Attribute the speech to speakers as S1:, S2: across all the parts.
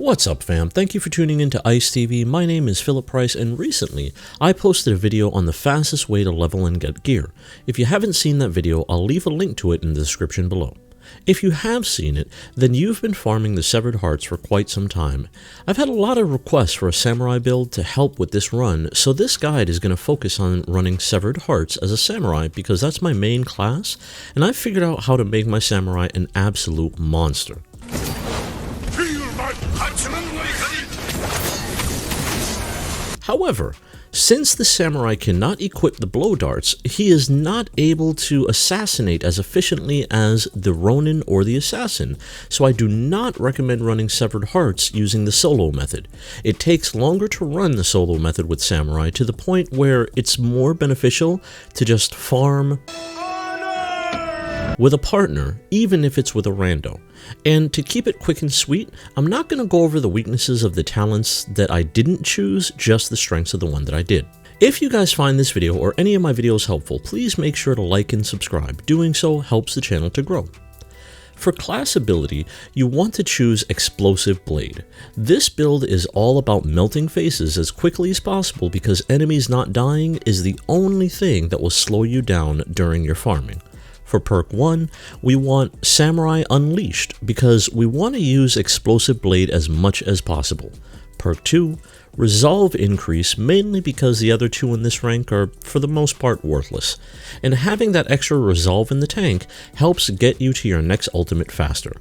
S1: What's up fam, thank you for tuning in to Ice TV. My name is Philip Price and recently I posted a video on the fastest way to level and get gear. If you haven't seen that video, I'll leave a link to it in the description below. If you have seen it, then you've been farming the Severed Hearts for quite some time. I've had a lot of requests for a samurai build to help with this run, so this guide is going to focus on running Severed Hearts as a samurai because that's my main class, and I've figured out how to make my samurai an absolute monster. However, since the samurai cannot equip the blow darts, he is not able to assassinate as efficiently as the Ronin or the assassin, so I do not recommend running Severed Hearts using the solo method. It takes longer to run the solo method with samurai to the point where it's more beneficial to just farm with a partner, even if it's with a rando. And to keep it quick and sweet, I'm not going to go over the weaknesses of the talents that I didn't choose, just the strengths of the one that I did. If you guys find this video or any of my videos helpful, please make sure to like and subscribe. Doing so helps the channel to grow. For class ability, you want to choose Explosive Blade. This build is all about melting faces as quickly as possible because enemies not dying is the only thing that will slow you down during your farming. For perk 1, we want Samurai Unleashed because we want to use Explosive Blade as much as possible. Perk 2, Resolve Increase, mainly because the other two in this rank are for the most part worthless, and having that extra resolve in the tank helps get you to your next ultimate faster.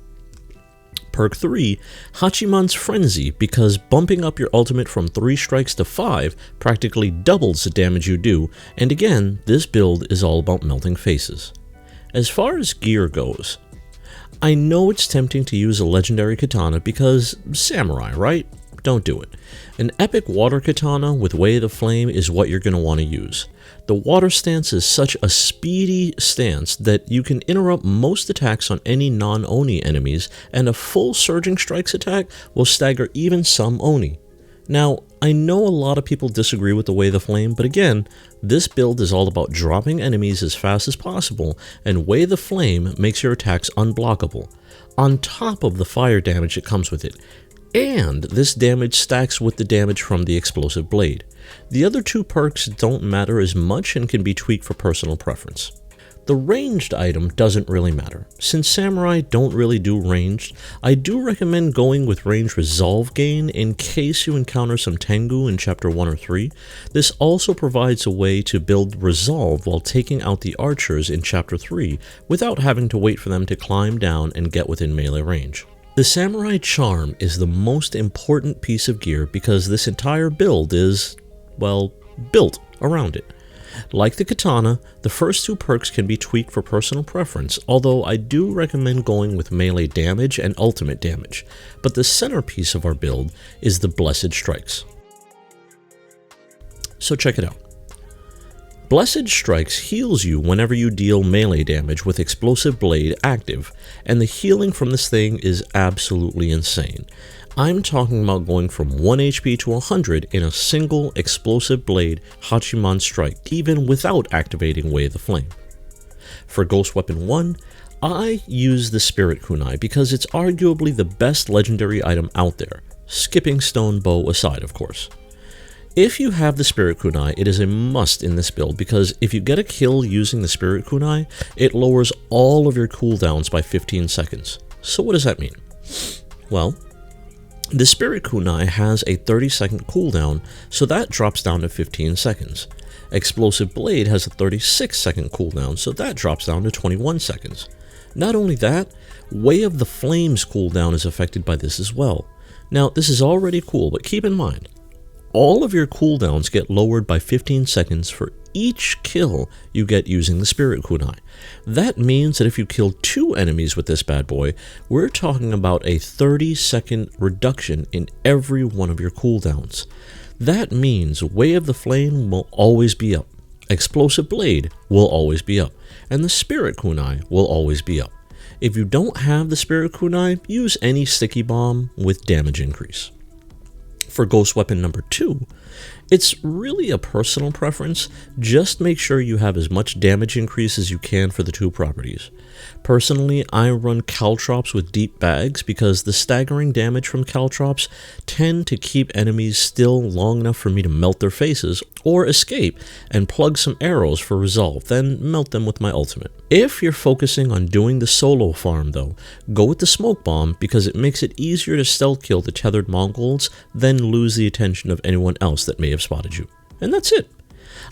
S1: Perk 3, Hachiman's Frenzy, because bumping up your ultimate from 3 strikes to 5 practically doubles the damage you do, and again, this build is all about melting faces. As far as gear goes, I know it's tempting to use a legendary katana because samurai, right? Don't do it. An epic water katana with Way of the Flame is what you're going to want to use. The water stance is such a speedy stance that you can interrupt most attacks on any non-Oni enemies, and a full Surging Strikes attack will stagger even some Oni. Now, I know a lot of people disagree with the Way of the Flame, but again, this build is all about dropping enemies as fast as possible, and Way of the Flame makes your attacks unblockable, on top of the fire damage that comes with it. And this damage stacks with the damage from the Explosive Blade. The other two perks don't matter as much and can be tweaked for personal preference. The ranged item doesn't really matter. Since samurai don't really do ranged, I do recommend going with ranged resolve gain in case you encounter some Tengu in chapter 1 or 3. This also provides a way to build resolve while taking out the archers in chapter 3 without having to wait for them to climb down and get within melee range. The Samurai Charm is the most important piece of gear because this entire build is, well, built around it. Like the katana, the first two perks can be tweaked for personal preference, although I do recommend going with melee damage and ultimate damage, but the centerpiece of our build is the Blessed Strikes. So check it out. Blessed Strikes heals you whenever you deal melee damage with Explosive Blade active, and the healing from this thing is absolutely insane. I'm talking about going from 1 HP to 100 in a single Explosive Blade Hachiman strike, even without activating Way of the Flame. For Ghost Weapon 1, I use the Spirit Kunai because it's arguably the best legendary item out there, skipping Stone Bow aside of course. If you have the Spirit Kunai, it is a must in this build because if you get a kill using the Spirit Kunai, it lowers all of your cooldowns by 15 seconds. So what does that mean? Well, the Spirit Kunai has a 30-second cooldown, so that drops down to 15 seconds. Explosive Blade has a 36-second cooldown, so that drops down to 21 seconds. Not only that, Way of the Flame's cooldown is affected by this as well. Now, this is already cool, but keep in mind, all of your cooldowns get lowered by 15 seconds for each kill you get using the Spirit Kunai. That means that if you kill 2 enemies with this bad boy, we're talking about a 30-second reduction in every one of your cooldowns. That means Way of the Flame will always be up, Explosive Blade will always be up, and the Spirit Kunai will always be up. If you don't have the Spirit Kunai, use any sticky bomb with damage increase. For Ghost Weapon number 2, It's really a personal preference, just make sure you have as much damage increase as you can for the two properties. Personally, I run caltrops with deep bags because the staggering damage from caltrops tend to keep enemies still long enough for me to melt their faces, or escape and plug some arrows for resolve, then melt them with my ultimate. If you're focusing on doing the solo farm though, go with the smoke bomb because it makes it easier to stealth kill the tethered Mongols, then lose the attention of anyone else that may have spotted you. And that's it.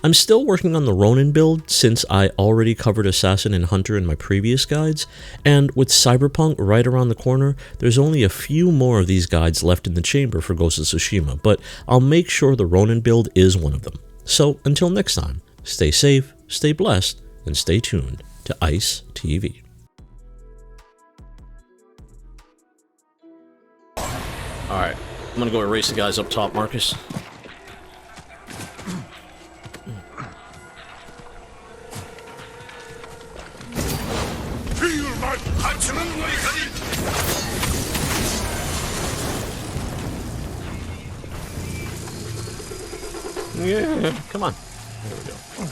S1: I'm still working on the Ronin build since I already covered Assassin and Hunter in my previous guides, and with Cyberpunk right around the corner, there's only a few more of these guides left in the chamber for Ghost of Tsushima, but I'll make sure the Ronin build is one of them. So until next time, stay safe, stay blessed, and stay tuned to ICE TV. Alright, I'm gonna go erase the guys up top, Marcus. Yeah, come on. There we go.